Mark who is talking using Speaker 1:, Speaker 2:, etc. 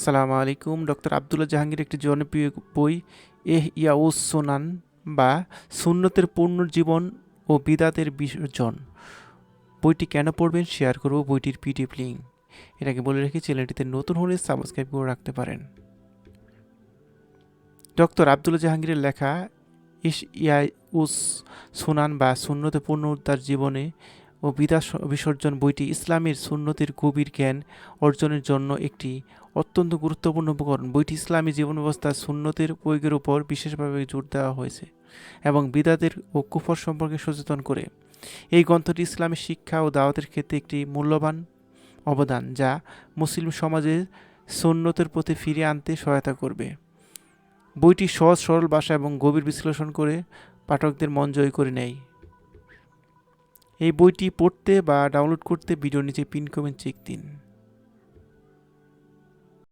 Speaker 1: আসসালামু আলাইকুম। ডক্টর আব্দুল্লাহ জাহাঙ্গীর একটি জনপ্রিয় বই ইহইয়াউস সুনান বা সুন্নতের পুনর্জীবন ও বিদআতের বিসর্জন। বইটি কেন পড়বেন শেয়ার করব বইটির পিডিএফ লিঙ্ক। এটাকে বলে রেখে চ্যানেলটিতে নতুন হলে সাবস্ক্রাইব করে রাখতে পারেন। ডক্টর আব্দুল্লাহ জাহাঙ্গীরের লেখা ইহইয়াউস সুনান বা সুন্নতের পুনরুদ্ধার জীবনে ও বিদআত বিসর্জন বইটি ইসলামের সুন্নতের গভীর জ্ঞান অর্জনের জন্য একটি অত্যন্ত গুরুত্বপূর্ণ উপকরণ। বইটি ইসলামী জীবনব্যবস্থায় সুন্নতের প্রয়োগের উপর বিশেষভাবে জোর দেওয়া হয়েছে এবং বিদআতের ও কুফর সম্পর্কে সচেতন করে। এই গ্রন্থটি ইসলামের শিক্ষা ও দাওয়াতের ক্ষেত্রে একটি মূল্যবান অবদান, যা মুসলিম সমাজে সুন্নতের প্রতি ফিরিয়ে আনতে সহায়তা করবে। বইটি সহজ সরল ভাষা এবং গভীর বিশ্লেষণ করে পাঠকদের মন জয় করে নেয়। এই বইটি পড়তে বা ডাউনলোড করতে ভিডিওর নিচে পিন কমেন্ট চেক দিন।